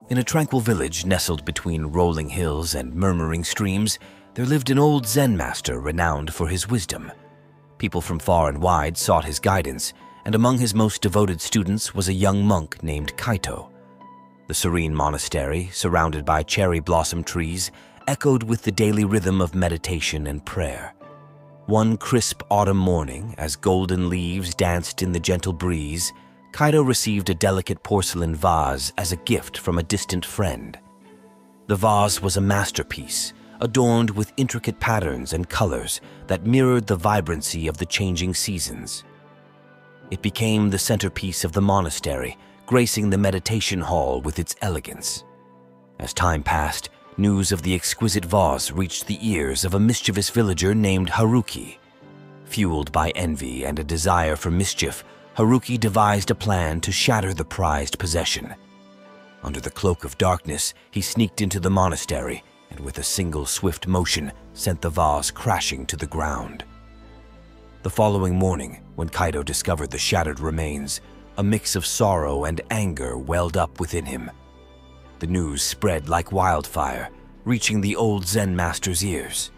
In a tranquil village nestled between rolling hills and murmuring streams, there lived an old Zen master renowned for his wisdom. People from far and wide sought his guidance, and among his most devoted students was a young monk named Kaito. The serene monastery, surrounded by cherry blossom trees, echoed with the daily rhythm of meditation and prayer. One crisp autumn morning, as golden leaves danced in the gentle breeze, Kaito received a delicate porcelain vase as a gift from a distant friend. The vase was a masterpiece, adorned with intricate patterns and colors that mirrored the vibrancy of the changing seasons. It became the centerpiece of the monastery, gracing the meditation hall with its elegance. As time passed, news of the exquisite vase reached the ears of a mischievous villager named Haruki. Fueled by envy and a desire for mischief, Haruki devised a plan to shatter the prized possession. Under the cloak of darkness, he sneaked into the monastery and with a single swift motion sent the vase crashing to the ground. The following morning, when Kaito discovered the shattered remains, a mix of sorrow and anger welled up within him. The news spread like wildfire, reaching the old Zen master's ears.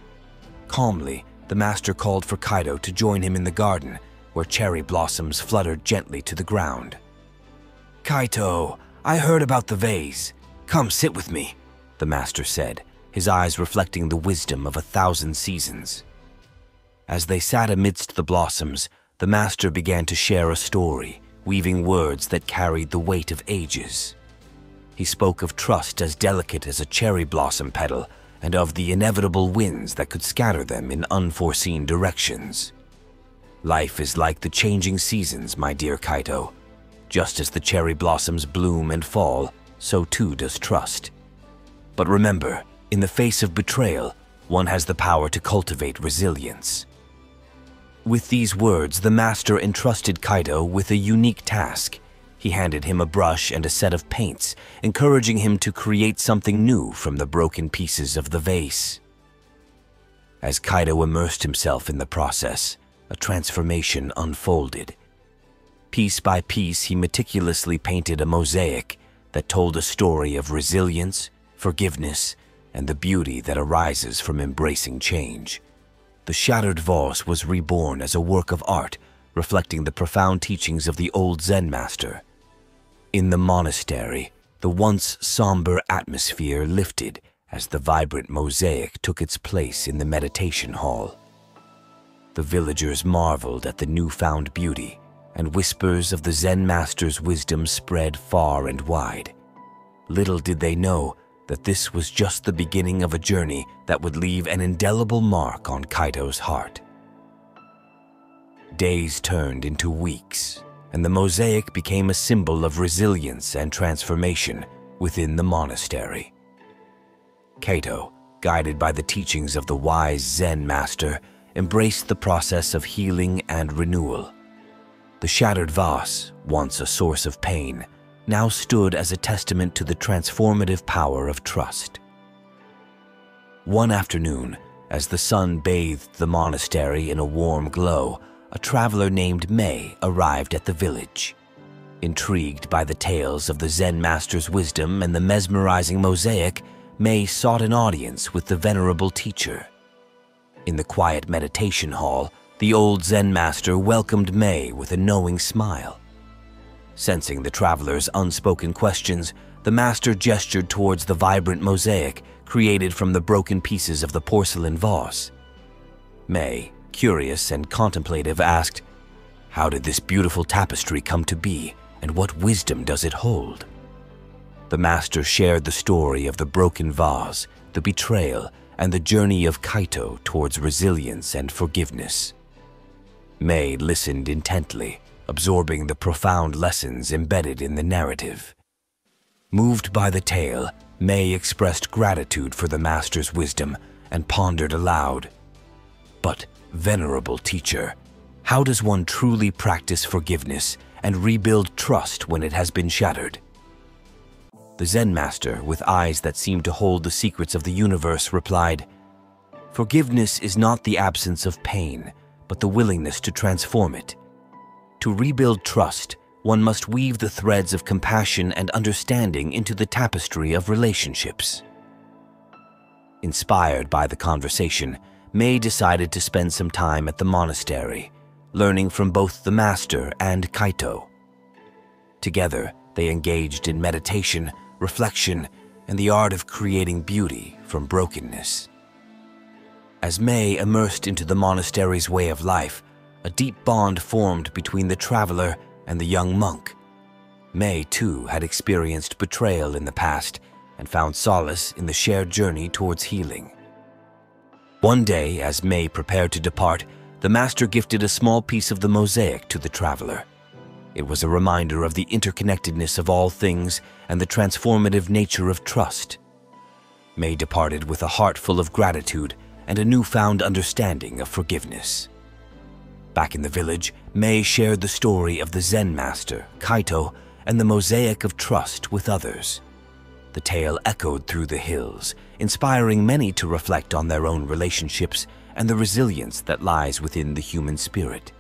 Calmly, the master called for Kaito to join him in the garden, where cherry blossoms fluttered gently to the ground. "Kaito, I heard about the vase. Come sit with me," the master said, his eyes reflecting the wisdom of 1,000 seasons. As they sat amidst the blossoms, the master began to share a story, weaving words that carried the weight of ages. He spoke of trust as delicate as a cherry blossom petal and of the inevitable winds that could scatter them in unforeseen directions. "Life is like the changing seasons, my dear Kaito. Just as the cherry blossoms bloom and fall, so too does trust. But remember, in the face of betrayal, one has the power to cultivate resilience." With these words, the master entrusted Kaito with a unique task. He handed him a brush and a set of paints, encouraging him to create something new from the broken pieces of the vase. As Kaito immersed himself in the process, a transformation unfolded. Piece by piece, he meticulously painted a mosaic that told a story of resilience, forgiveness, and the beauty that arises from embracing change. The shattered vase was reborn as a work of art, reflecting the profound teachings of the old Zen master. In the monastery, the once somber atmosphere lifted as the vibrant mosaic took its place in the meditation hall. The villagers marveled at the newfound beauty, and whispers of the Zen master's wisdom spread far and wide. Little did they know that this was just the beginning of a journey that would leave an indelible mark on Kaito's heart. Days turned into weeks, and the mosaic became a symbol of resilience and transformation within the monastery. Kaito, guided by the teachings of the wise Zen master, embraced the process of healing and renewal. The shattered vase, once a source of pain, now stood as a testament to the transformative power of trust. One afternoon, as the sun bathed the monastery in a warm glow, a traveler named Mei arrived at the village. Intrigued by the tales of the Zen master's wisdom and the mesmerizing mosaic, Mei sought an audience with the venerable teacher. In the quiet meditation hall, the old Zen master welcomed Mei with a knowing smile. Sensing the traveler's unspoken questions, the master gestured towards the vibrant mosaic created from the broken pieces of the porcelain vase. Mei, curious and contemplative, asked, "How did this beautiful tapestry come to be, and what wisdom does it hold?" The master shared the story of the broken vase, the betrayal, and the journey of Kaito towards resilience and forgiveness. Mei listened intently, absorbing the profound lessons embedded in the narrative. Moved by the tale, Mei expressed gratitude for the master's wisdom and pondered aloud, "But, venerable teacher, how does one truly practice forgiveness and rebuild trust when it has been shattered?" The Zen master, with eyes that seemed to hold the secrets of the universe, replied, "Forgiveness is not the absence of pain, but the willingness to transform it. To rebuild trust, one must weave the threads of compassion and understanding into the tapestry of relationships. Inspired by the conversation, Mei decided to spend some time at the monastery, learning from both the master and Kaito. Together, they engaged in meditation, reflection, and the art of creating beauty from brokenness. As Mei immersed into the monastery's way of life, a deep bond formed between the traveler and the young monk. Mei, too, had experienced betrayal in the past and found solace in the shared journey towards healing. One day, as Mei prepared to depart, the master gifted a small piece of the mosaic to the traveler. It was a reminder of the interconnectedness of all things and the transformative nature of trust. Mei departed with a heart full of gratitude and a newfound understanding of forgiveness. Back in the village, Mei shared the story of the Zen master, Kaito, and the mosaic of trust with others. The tale echoed through the hills, inspiring many to reflect on their own relationships and the resilience that lies within the human spirit.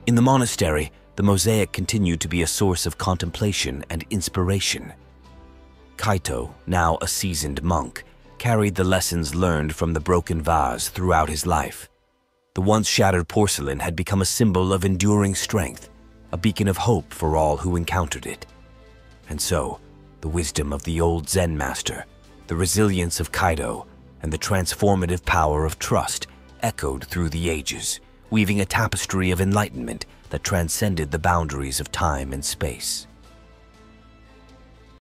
In the monastery, the mosaic continued to be a source of contemplation and inspiration. Kaito, now a seasoned monk, carried the lessons learned from the broken vase throughout his life. The once shattered porcelain had become a symbol of enduring strength, a beacon of hope for all who encountered it. And so, the wisdom of the old Zen master, the resilience of Kaito, and the transformative power of trust echoed through the ages, weaving a tapestry of enlightenment that transcended the boundaries of time and space.